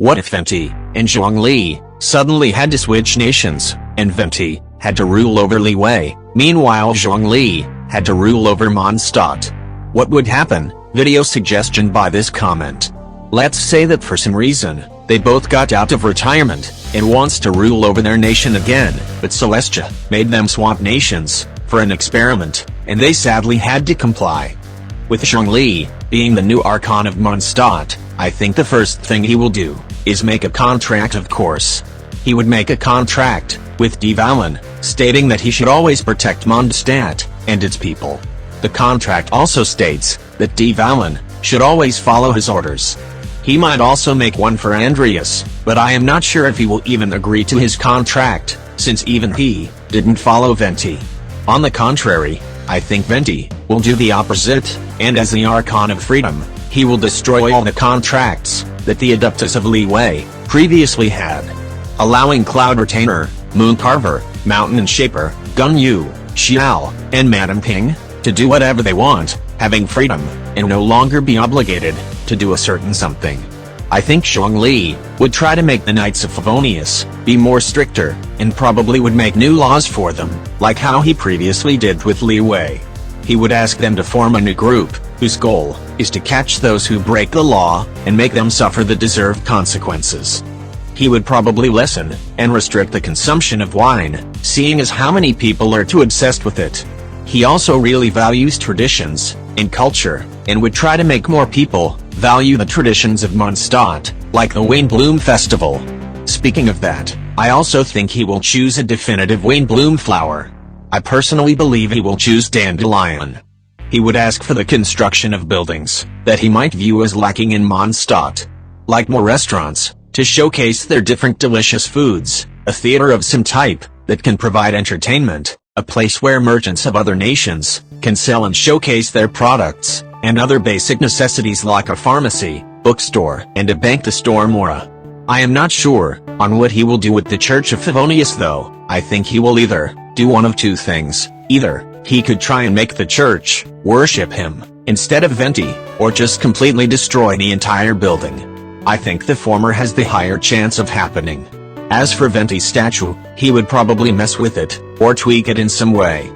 What if Venti and Zhongli suddenly had to switch nations, and Venti had to rule over Li Wei, meanwhile Zhongli had to rule over Mondstadt? What would happen? Video suggestion by this comment. Let's say that for some reason, they both got out of retirement, and wants to rule over their nation again, but Celestia made them swap nations, for an experiment, and they sadly had to comply. With Zhongli being the new Archon of Mondstadt, I think the first thing he will do is make a contract. Of course, he would make a contract with De Valen, stating that he should always protect Mondstadt and its people. The contract also states that De Valen should always follow his orders. He might also make one for Andreas, but I am not sure if he will even agree to his contract, since even he didn't follow Venti. On the contrary, I think Venti will do the opposite, and as the Archon of Freedom, he will destroy all the contracts that the Adeptus of Li Wei previously had, allowing Cloud Retainer, Moon Carver, Mountain Shaper, Gun Yu, Xiao, and Madame Ping to do whatever they want, having freedom, and no longer be obligated to do a certain something. I think Zhongli would try to make the Knights of Favonius be more stricter, and probably would make new laws for them, like how he previously did with Li Wei. He would ask them to form a new group, whose goal is to catch those who break the law, and make them suffer the deserved consequences. He would probably lessen and restrict the consumption of wine, seeing as how many people are too obsessed with it. He also really values traditions and culture, and would try to make more people value the traditions of Mondstadt, like the Wayne Bloom Festival. Speaking of that, I also think he will choose a definitive Wayne Bloom flower. I personally believe he will choose Dandelion. He would ask for the construction of buildings that he might view as lacking in Mondstadt, like more restaurants, to showcase their different delicious foods, a theater of some type that can provide entertainment, a place where merchants of other nations can sell and showcase their products, and other basic necessities like a pharmacy, bookstore, and a bank to store more. I am not sure on what he will do with the Church of Favonius though. I think he will either do one of two things. Either he could try and make the church worship him instead of Venti, or just completely destroy the entire building. I think the former has the higher chance of happening. As for Venti's statue, he would probably mess with it, or tweak it in some way.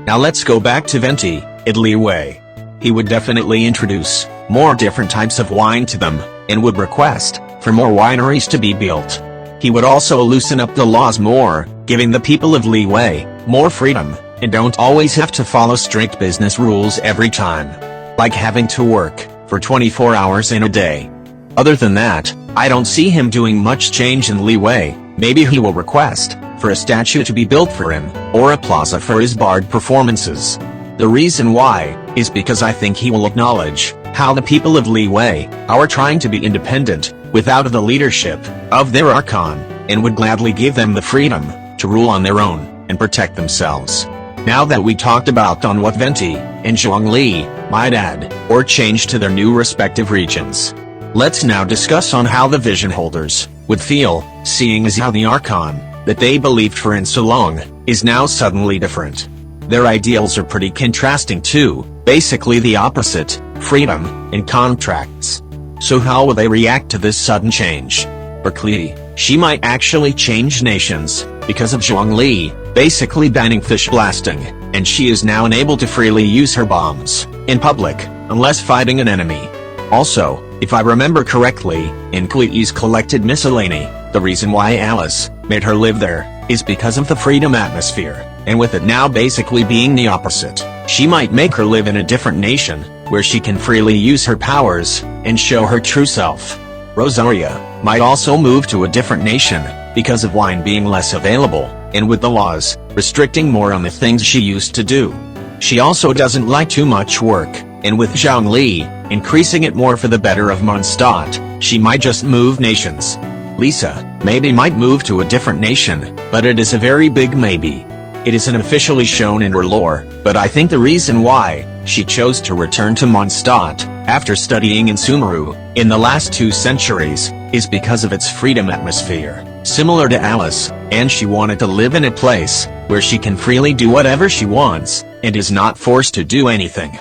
Now let's go back to Venti at Li Wei. He would definitely introduce more different types of wine to them, and would request for more wineries to be built. He would also loosen up the laws more, giving the people of Li Wei more freedom, and don't always have to follow strict business rules every time, like having to work for 24 hours in a day. Other than that, I don't see him doing much change in Li Wei. Maybe he will request for a statue to be built for him, or a plaza for his bard performances. The reason why is because I think he will acknowledge how the people of Li Wei are trying to be independent without the leadership of their Archon, and would gladly give them the freedom to rule on their own and protect themselves. Now that we talked about on what Venti and Zhongli might add or change to their new respective regions, let's now discuss on how the vision holders would feel, seeing as how the Archon that they believed for so long is now suddenly different. Their ideals are pretty contrasting too, basically the opposite, freedom and contracts. So how will they react to this sudden change? For Klee, she might actually change nations, because of Zhongli basically banning fish blasting, and she is now unable to freely use her bombs in public, unless fighting an enemy. Also, if I remember correctly, in Klee's collected miscellany, the reason why Alice made her live there is because of the freedom atmosphere, and with it now basically being the opposite, she might make her live in a different nation, where she can freely use her powers and show her true self. Rosaria might also move to a different nation, because of wine being less available, and with the laws restricting more on the things she used to do. She also doesn't like too much work, and with Zhongli increasing it more for the better of Mondstadt, she might just move nations. Lisa maybe might move to a different nation, but it is a very big maybe. It isn't officially shown in her lore, but I think the reason why she chose to return to Mondstadt after studying in Sumeru in the last 2 centuries is because of its freedom atmosphere, similar to Alice, and she wanted to live in a place where she can freely do whatever she wants and is not forced to do anything.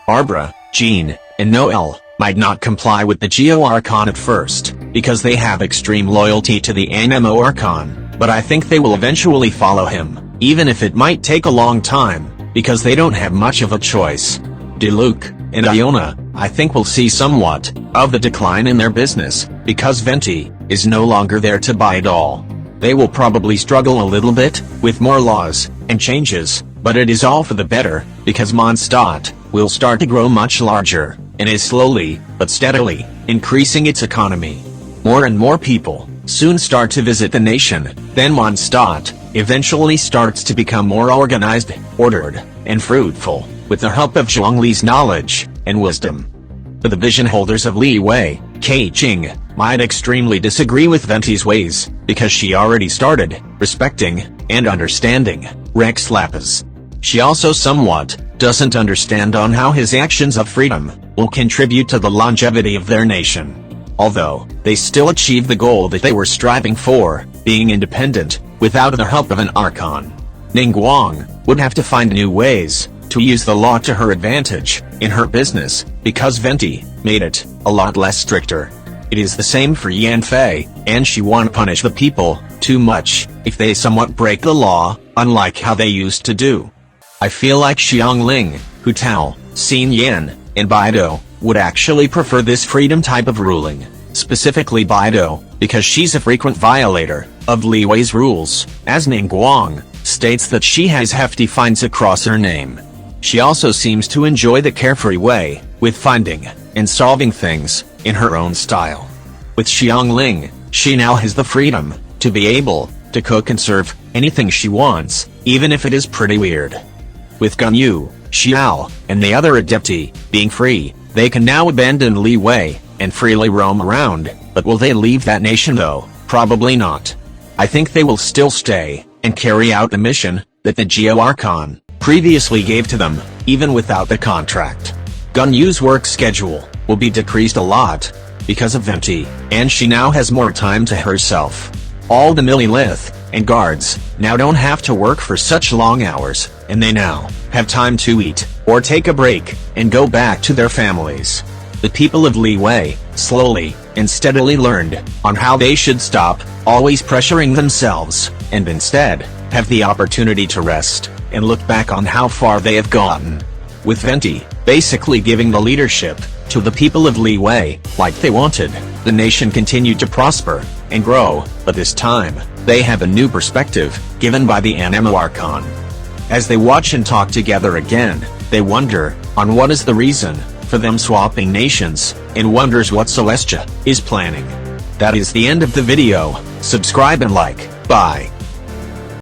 Barbara, Jean, and Noelle might not comply with the Geo Archon at first, because they have extreme loyalty to the Anemo Archon, but I think they will eventually follow him, even if it might take a long time, because they don't have much of a choice. Diluc and Iona, I think will see somewhat of the decline in their business, because Venti is no longer there to buy it all. They will probably struggle a little bit with more laws and changes, but it is all for the better, because Mondstadt will start to grow much larger, and is slowly, but steadily, increasing its economy. More and more people soon start to visit the nation, then Mondstadt eventually starts to become more organized, ordered, and fruitful, with the help of Zhongli's knowledge and wisdom. But the vision holders of Li Wei, Kei-Ching, might extremely disagree with Venti's ways, because she already started respecting and understanding Rex Lapis. She also somewhat doesn't understand on how his actions of freedom will contribute to the longevity of their nation. Although they still achieve the goal that they were striving for, being independent, without the help of an Archon. Ningguang would have to find new ways to use the law to her advantage in her business, because Venti made it a lot less stricter. It is the same for Yanfei, and she won't punish the people too much if they somewhat break the law, unlike how they used to do. I feel like Xiangling, Hu Tao, Xin Yan, and Baido would actually prefer this freedom type of ruling, specifically Baido, because she's a frequent violator of Li Wei's rules, as Ningguang states that she has hefty fines across her name. She also seems to enjoy the carefree way, with finding and solving things in her own style. With Xiangling, she now has the freedom to be able to cook and serve anything she wants, even if it is pretty weird. With Ganyu, Xiao, and the other adepti being free, they can now abandon Li Wei and freely roam around, but will they leave that nation though? Probably not. I think they will still stay and carry out the mission that the Geo Archon previously gave to them, even without the contract. Gunyu's work schedule will be decreased a lot because of Venti, and she now has more time to herself. All the Millilith and guards now don't have to work for such long hours, and they now have time to eat or take a break and go back to their families. The people of Li Wei slowly and steadily learned on how they should stop always pressuring themselves, and instead have the opportunity to rest and look back on how far they have gotten. With Venti basically giving the leadership to the people of Li Wei like they wanted, the nation continued to prosper and grow, but this time, they have a new perspective given by the Anemo Archon. As they watch and talk together again, they wonder on what is the reason for them swapping nations, and wonders what Celestia is planning. That is the end of the video. Subscribe and like. Bye.